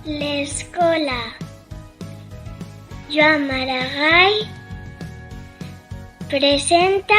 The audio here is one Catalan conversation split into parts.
l'escola Joan Maragall presenta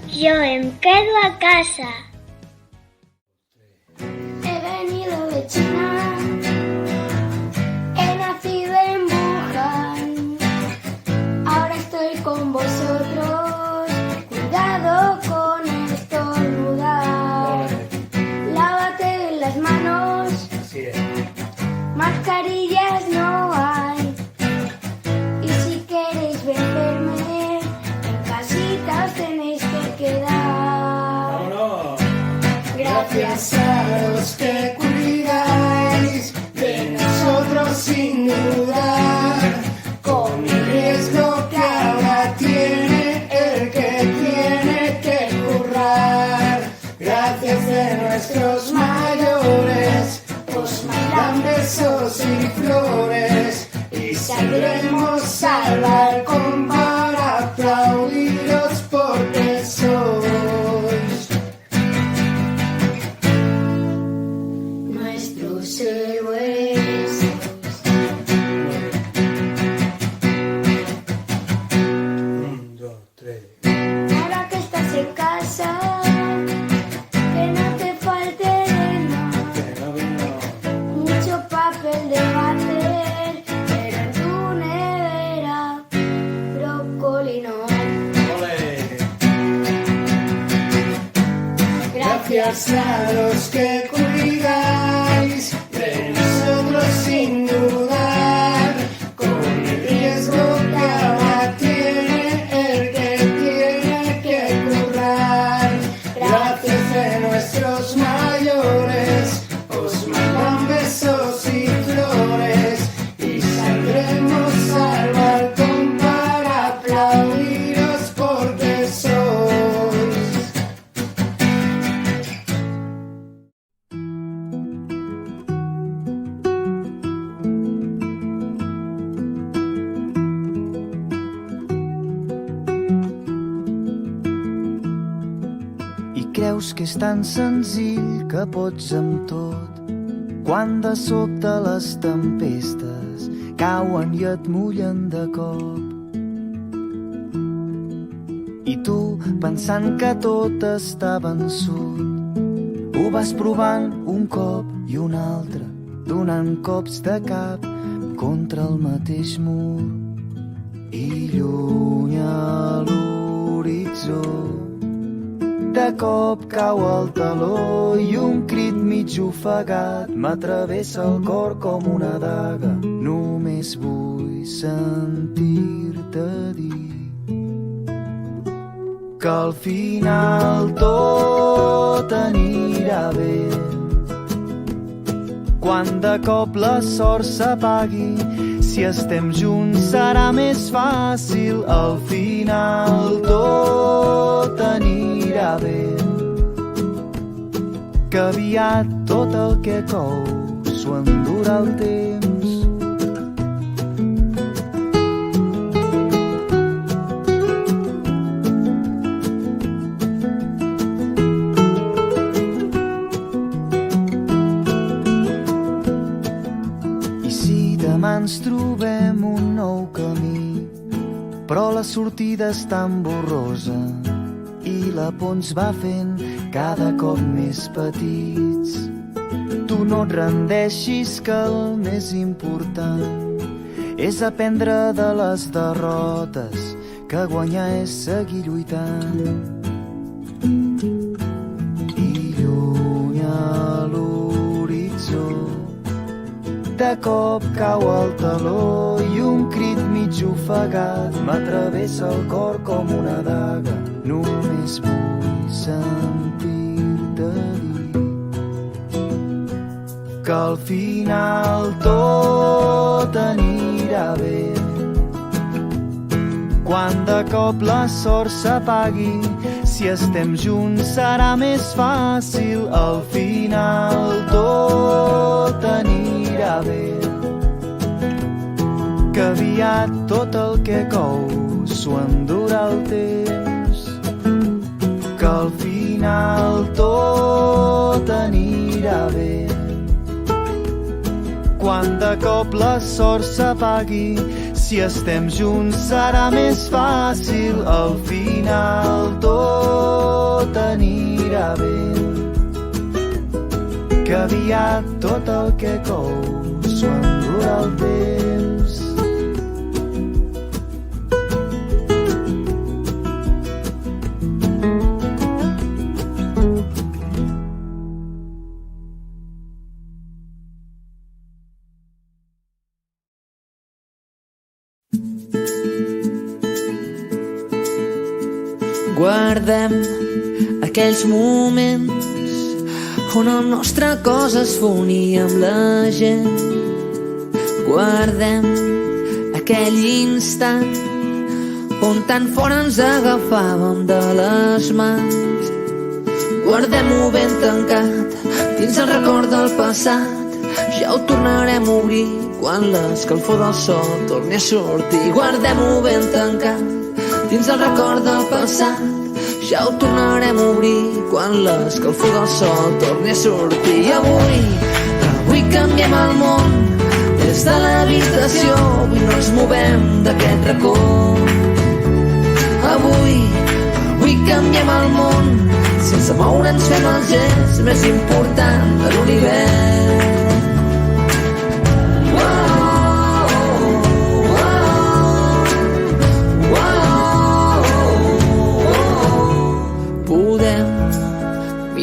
Jo em quedo a casa. He venido de China, he nacido en Wuhan, ahora estoy con vosotros, cuidado con estornudar, lávate las manos, mascarillas no hay, y si queréis vencerme, en casita os tenéis que quedar. Gracias a los que cuidáis de nosotros sin dudar, con el riesgo que ahora tiene el que tiene que currar. Gracias de nuestros mayores, os mandan besos y flores, y saldremos al balcón para aplaudiros porque sois nuestros héroes. Ahora que estás en casa, que no te falte mucho papel de váter, pero en tu nevera brócoli no. Gracias a los que cuidáis de nosotros sin dudar, con el riesgo que ahora tiene el que tiene que currar. Gracias a nuestros mayores, os mandan besos y flores, y saldremos al balcón para aplaudiros porque sois I creus que és tan senzill que pots amb tot, quan de sobte les tempestes cauen i et mullen de cop. I tu, pensant que tot està vençut, ho vas provant un cop i un altre, donant cops de cap contra el mateix mur. I lluny a l'horitzó de cop cau el taló i un crit mig ofegat m'atravessa el cor com una daga. Només vull sentir-te dir que al final tot anirà bé. Quan de cop la sort s'apagui, si estem junts serà més fàcil. Al final tot anirà bé, que aviat tot el que cou s'ho endurà el temps. I si demà ens trobem un nou camí, però la sortida és tan borrosa i la por ens va fent cada cop més petits, tu no et rendeixis, que el més important és aprendre de les derrotes, que guanyar és seguir lluitant. I lluny a l'horitzó de cop cau el taló i un crit mig ofegat m'atravessa el cor com una daga. Només vull sentir-te dir que al final tot anirà bé. Quan de cop la sort s'apagui, si estem junts serà més fàcil. Al final tot anirà bé, que aviat tot el que cou s'ho endurà el temps, que al final tot anirà bé, quan de cop la sort s'apagui. Si estem junts serà més fàcil, al final tot anirà bé. Que aviat tot el que cou s'ho endurà el temps. Guardem aquells moments on el nostre cos es fonia amb la gent. Guardem aquell instant on tan fort ens agafàvem de les mans. Guardem-ho ben tancat dins el record del passat. Ja ho tornarem a obrir quan l'escalfor del sol torni a sortir. Guardem-ho ben tancat dins el record del passat. Ja ho tornarem a obrir quan l'escalfor del sol torni a sortir. I avui canviem el món des de l'habitació. Avui no ens movem d'aquest racó. Avui canviem el món. Sense moure'ns fem el gest més important de l'univers.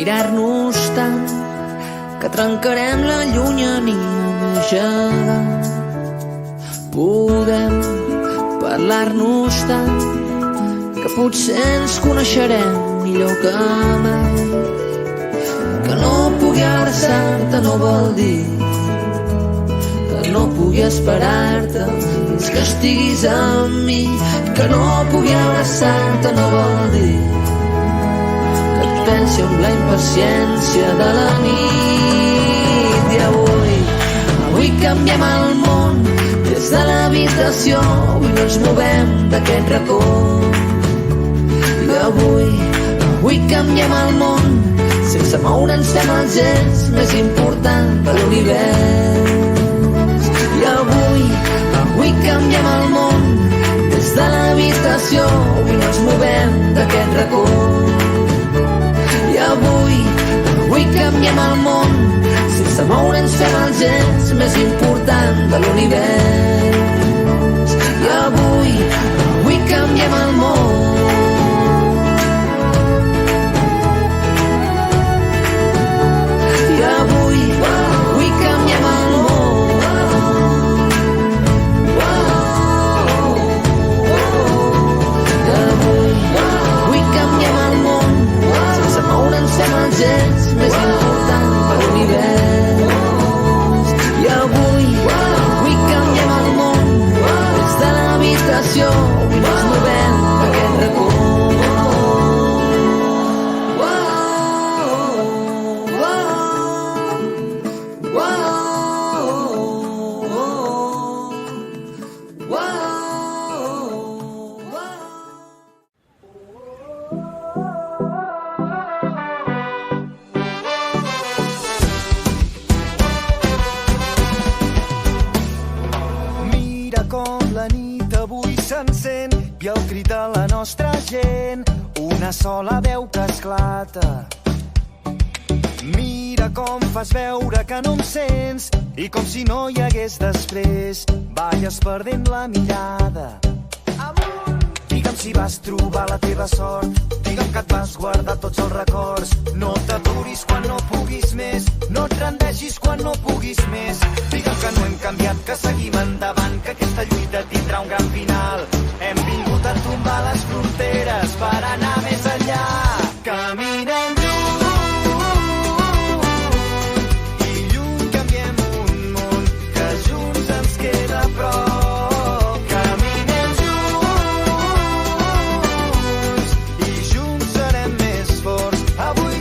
Mirar-nos tant que trencarem la llunyania més gegant. Podem parlar-nos tant que potser ens coneixerem millor que mai. Que no pugui abraçar-te no vol dir que no pugui esperar-te fins que estiguis amb mi. Que no pugui abraçar-te no vol dir pensi amb la impaciència de la nit. I avui canviem el món des de l'habitació. Avui no ens movem d'aquest racó. I avui canviem el món. Sense moure'ns fem el gest més important de l'univers. I avui canviem el món des de l'habitació. Avui no ens movem d'aquest racó. Avui canviem el món. Sense moure'ns fem el gest més important de l'univers. I avui canviem el món. I avui canviem el món. Avui canviem el món. Sense moure'ns fem el gest més important de l'univers. I avui canviem el món des de l'habitació. Avui no ens movem d'aquest racó. I el crit de la nostra gent, una sola veu que esclata. Mira com fas veure que no em sents i com si no hi hagués després, balles perdent la mirada. Digue'm si vas trobar la teva sort, digue'm que et vas guardar tots els records. No t'aturis quan no puguis més, no et rendeixis quan no puguis més. Digue'm que no hem canviat, que seguim endavant, que aquesta lluita tindrà un gran final. Hem vingut a tombar les fronteres per anar més enllà. Caminem lluny i lluny canviem un món que junts ens queda a prop. Caminem junts i junts serem més forts. Avui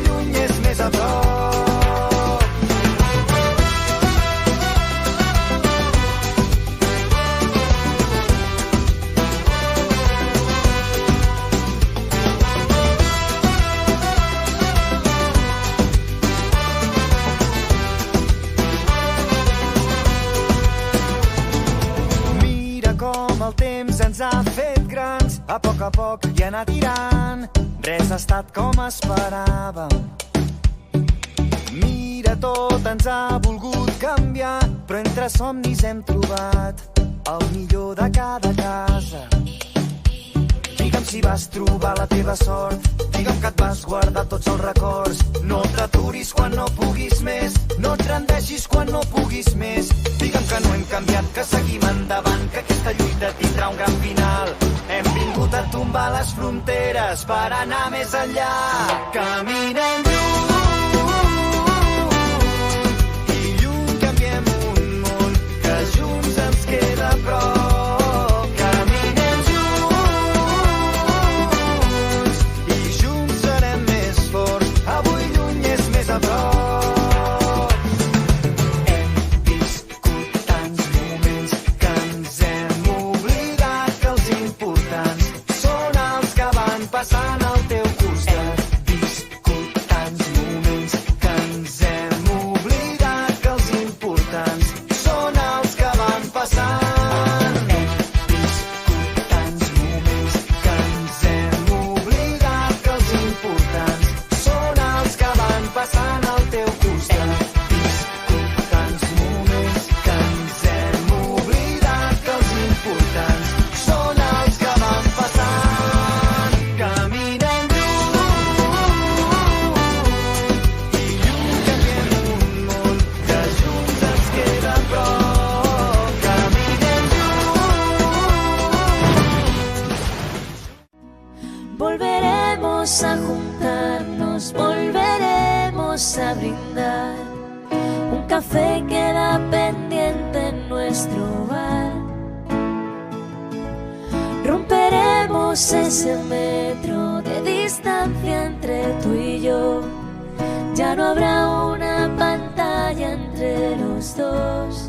a poc i anar tirant. Res ha estat com esperàvem. Mira, tot ens ha volgut canviar, però entre somnis hem trobat el millor de cada casa. Digue'm si vas trobar la teva sort, digue'm que et vas guardar tots els records. No t'aturis quan no puguis més, no et rendeixis quan no puguis més. Digue'm que no hem canviat, que seguim endavant, que aquesta lluita tindrà un gran final. Hem vingut a tombar les fronteres per anar més enllà. Caminem lluny i lluny canviem un món que junts ens queda a prop. Caminem junts i junts serem més forts. Avui lluny és més a prop. Hem viscut tants moments que ens hem oblidat que els importants són els que van passant al teu costat. Hem viscut tants moments que ens hem oblidat que els importants són els que van passant. Hem viscut tants moments que ens hem oblidat que els importants són els que van passant al teu costat. Hem viscut tants moments que ens hem oblidat que els importants són els que van passant. Caminem lluny i lluny canviem un món que junts ens queda a prop. Caminem Volveremos a juntarnos, volveremos a brindar. Un café queda pendiente en nuestro bar. Romperemos ese metro de distancia entre tú y yo. Ya no habrá una pantalla entre los dos.